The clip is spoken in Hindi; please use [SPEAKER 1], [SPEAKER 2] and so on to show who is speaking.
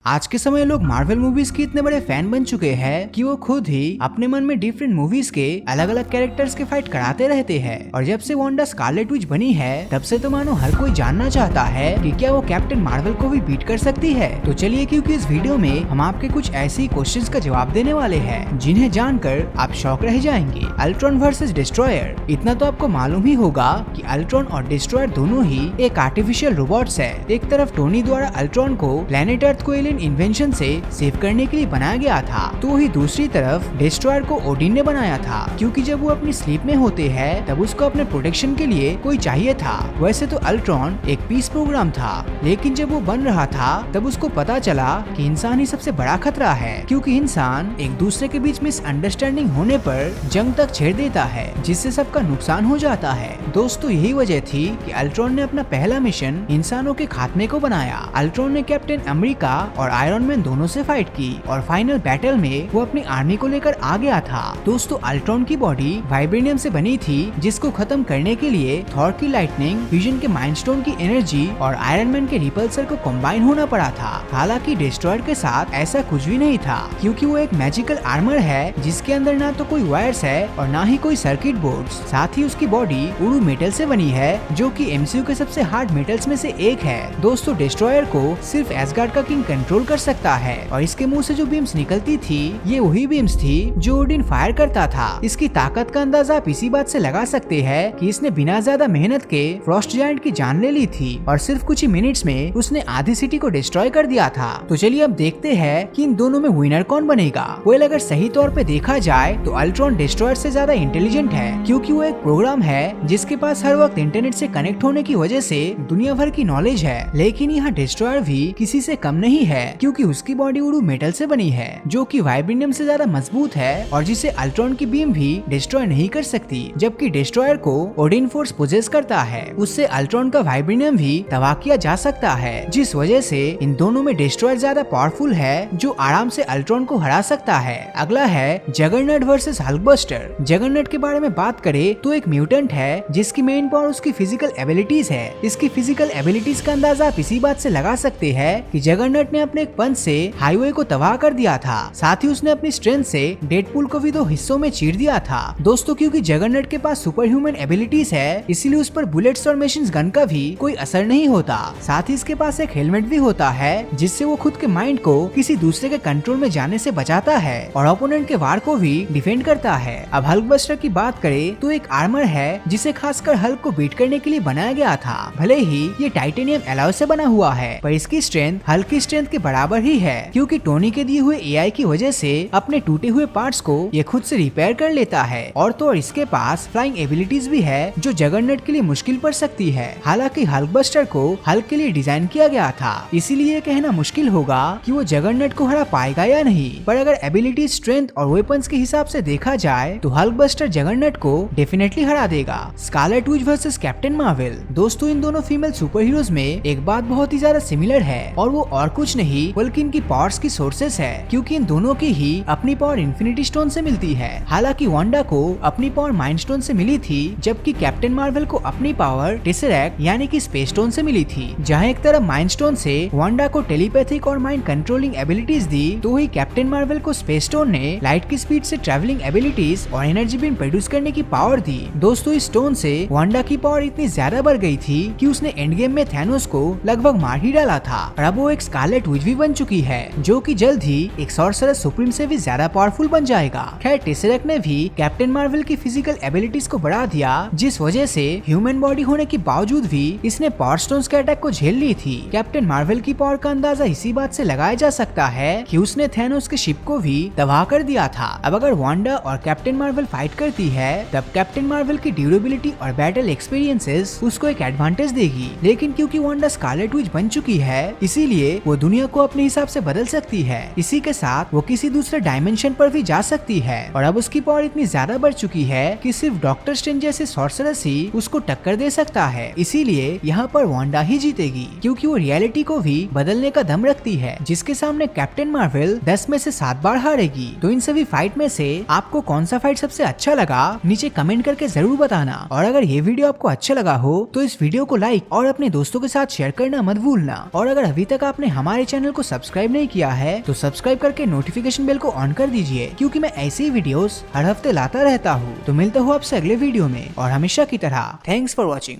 [SPEAKER 1] आज के समय लोग मार्वल मूवीज के इतने बड़े फैन बन चुके हैं कि वो खुद ही अपने मन में डिफरेंट मूवीज के अलग अलग कैरेक्टर्स के फाइट कराते रहते हैं। और जब से वांडा स्कारलेट विच बनी है तब से तो मानो हर कोई जानना चाहता है कि क्या वो कैप्टन मार्वल को भी बीट कर सकती है। तो चलिए, क्योंकि इस वीडियो में हम आपके कुछ ऐसी क्वेश्चंस का जवाब देने वाले हैं जिन्हें जानकर आप शॉक रह जाएंगे। Ultron versus destroyer. इतना तो आपको मालूम ही होगा कि अल्ट्रॉन और डिस्ट्रॉयर दोनों ही एक आर्टिफिशियल रोबोट्स है। एक तरफ टोनी द्वारा अल्ट्रॉन को प्लेनेट अर्थ को इन्वेंशन से सेव करने के लिए बनाया गया था, तो वही दूसरी तरफ डिस्ट्रॉयर को ओडिन ने बनाया था, क्योंकि जब वो अपनी स्लीप में होते हैं तब उसको अपने प्रोटेक्शन के लिए कोई चाहिए था। वैसे तो अल्ट्रॉन एक पीस प्रोग्राम था, लेकिन जब वो बन रहा था तब उसको पता चला कि इंसान ही सबसे बड़ा खतरा है, क्योंकि इंसान एक दूसरे के बीच मिसअंडरस्टैंडिंग होने पर जंग तक छेड़ देता है, जिससे सबका नुकसान हो जाता है। दोस्तों, यही वजह थी कि अल्ट्रॉन ने अपना पहला मिशन इंसानों के खात्मे को बनाया। अल्ट्रॉन ने कैप्टन अमेरिका और आयरन मैन दोनों से फाइट की और फाइनल बैटल में वो अपनी आर्मी को लेकर आ गया था। दोस्तों, अल्ट्रॉन की बॉडी वाइब्रेनियम से बनी थी, जिसको खत्म करने के लिए थॉर की लाइटनिंग, फ्यूजन के माइंडस्टोन की एनर्जी और आयरन मैन के रिपल्सर को कंबाइन होना पड़ा था। हालांकि डिस्ट्रॉयर के साथ ऐसा कुछ भी नहीं था, क्योंकि वो एक मैजिकल आर्मर है जिसके अंदर ना तो कोई वायर्स है और ना ही कोई सर्किट बोर्ड्स। साथ ही उसकी बॉडी उड़ू मेटल से बनी है, जो कि एमसीयू के सबसे हार्ड मेटल्स में से एक है। दोस्तों, डिस्ट्रॉयर को सिर्फ एसगार्ड का किंग कंट्रोल कर सकता है और इसके मुंह से जो बीम्स निकलती थी ये वही बीम्स थी जो ओडिन फायर करता था। इसकी ताकत का अंदाजा आप इसी बात से लगा सकते हैं कि इसने बिना ज्यादा मेहनत के फ्रॉस्ट जायंट की जान ले ली थी और सिर्फ कुछ ही मिनट्स में उसने आधी सिटी को डिस्ट्रॉय कर दिया था। तो चलिए अब देखते हैं कि इन दोनों में विनर कौन बनेगा। वेल, अगर सही तौर पे देखा जाए तो अल्ट्रॉन डिस्ट्रॉयर से ज्यादा इंटेलिजेंट है, क्योंकि वो एक प्रोग्राम है जिसके पास हर वक्त इंटरनेट से कनेक्ट होने की वजह से दुनिया भर की नॉलेज है। लेकिन यहाँ डिस्ट्रॉयर भी किसी से कम नहीं है, क्योंकि उसकी बॉडी उड़ू मेटल से बनी है, जो कि वाइब्रेनियम से ज्यादा मजबूत है और जिसे अल्ट्रॉन की बीम भी डिस्ट्रॉय नहीं कर सकती। जबकि डिस्ट्रॉयर को ओडिन फोर्स पोजेस करता है, उससे अल्ट्रॉन का वाइब्रेनियम भी तबाह किया जा सकता है, जिस वजह से इन दोनों में डिस्ट्रॉयर ज्यादा पावरफुल है, जो आराम से अल्ट्रॉन को हरा सकता है। अगला है जगरनट वर्सेस हल्कबस्टर। जगरनट के बारे में बात करें तो एक म्यूटेंट है जिसकी मेन पावर उसकी फिजिकल एबिलिटीज है। इसकी फिजिकल एबिलिटीज का अंदाजा आप इसी बात से लगा सकते हैं कि जगरनट ने अपने एक पंच से हाईवे को तबाह कर दिया था। साथ ही उसने अपनी स्ट्रेंथ से डेडपूल को भी 2 हिस्सों में चीर दिया था। दोस्तों, क्योंकि जगरनट के पास सुपर ह्यूमन एबिलिटीज है, इसीलिए उस पर बुलेट्स और मशीन्स गन का भी कोई असर नहीं होता। साथ ही इसके पास एक हेलमेट भी होता है जिससे वो खुद के माइंड को किसी दूसरे के कंट्रोल में जाने से बचाता है और ओपोनेंट के वार को भी डिफेंड करता है। अब हल्कबस्टर की बात करें तो एक आर्मर है जिसे खासकर हल्क को बीट करने के लिए बनाया गया था। भले ही ये टाइटेनियम एलॉय से बना हुआ है, पर इसकी स्ट्रेंथ हल्क की स्ट्रेंथ के बराबर ही है, क्योंकि टोनी के दिए हुए एआई की वजह से अपने टूटे हुए पार्ट्स को ये खुद से रिपेयर कर लेता है। और तो और इसके पास फ्लाइंग एबिलिटीज भी है, जो जगरनट के लिए मुश्किल पड़ सकती है। हालांकि हल्कबस्टर को हल्क के लिए डिजाइन किया गया था, इसीलिए कहना मुश्किल होगा कि वो जगरनट को हरा पाएगा या नहीं। पर अगर एबिलिटी, स्ट्रेंथ और वेपन्स के हिसाब से देखा जाए तो हल्कबस्टर जगरनट को डेफिनेटली हरा देगा। Scarlet Witch versus captain Marvel. दोस्तों, इन दोनों फीमेल सुपर हीरोज में एक बात बहुत ही ज्यादा सिमिलर है, और वो और कुछ नहीं बल्कि इनकी पावर्स की सोर्सेस है, क्योंकि इन दोनों की ही अपनी पावर इन्फिनिटी स्टोन से मिलती है। हालांकि वांडा को अपनी पावर माइंड स्टोन से मिली थी, जबकि कैप्टन मार्वल को अपनी पावर टेसरेक्ट यानी कि स्पेस स्टोन से मिली थी। जहां एक तरफ माइंड स्टोन से वांडा को टेलीपैथिक और माइंड कंट्रोलिंग एबिलिटीज दी, तो वही कैप्टन मार्वल को स्पेस स्टोन ने लाइट की स्पीड से ट्रेवलिंग एबिलिटीज और एनर्जी बीम प्रोड्यूस करने की पावर दी। दोस्तों, इस स्टोन से वांडा की पावर इतनी ज्यादा बढ़ गई थी कि उसने एंड गेम में थैनोस को लगभग मार ही डाला था। और अब वो एक स्कारलेट विच भी बन चुकी है, जो कि जल्द ही एक सॉर्सरर सुप्रीम से भी ज्यादा पावरफुल बन जाएगा। खैर, टेसरेक्ट ने भी कैप्टन मार्वल की फिजिकल एबिलिटीज को बढ़ा दिया, जिस वजह से ह्यूमन बॉडी होने के बावजूद भी इसने पावर स्टोन्स के अटैक को झेल ली थी। कैप्टन मार्वल की पावर का अंदाजा इसी बात से लगाया जा सकता है कि उसने थैनोस के शिप को भी तबाह कर दिया था। अब अगर वांडा और कैप्टन मार्वल फाइट करती है, तब कैप्टन मार्वल की ड्यूरेबिलिटी और बैटल एक्सपीरियंसेस उसको एक एडवांटेज देगी। लेकिन क्योंकि वांडा स्कारलेट विच बन चुकी है, इसीलिए वो दुनिया को अपने हिसाब से बदल सकती है। इसी के साथ वो किसी दूसरे डायमेंशन पर भी जा सकती है, और अब उसकी पावर इतनी ज्यादा बढ़ चुकी है कि सिर्फ डॉक्टर स्ट्रेंज जैसे सॉर्सरर्स ही उसको टक्कर दे सकता है। इसीलिए यहाँ पर वांडा ही जीतेगी, क्योंकि वो रियलिटी को भी बदलने का दम रखती है, जिसके सामने कैप्टन मार्वल 10 में से 7 बार हारेगी। तो इन सभी फाइट में से आपको कौन सा फाइट सबसे अच्छा लगा, नीचे कमेंट करके जरूर बताना। और अगर ये वीडियो आपको अच्छा लगा हो तो इस वीडियो को लाइक और अपने दोस्तों के साथ शेयर करना मत भूलना। और अगर अभी तक आपने हमारे चैनल को सब्सक्राइब नहीं किया है तो सब्सक्राइब करके नोटिफिकेशन बेल को ऑन कर दीजिए, क्योंकि मैं ऐसी वीडियोस हर हफ्ते लाता रहता हूँ। तो मिलता हूँ आपसे अगले वीडियो में, और हमेशा की तरह थैंक्स फॉर वॉचिंग।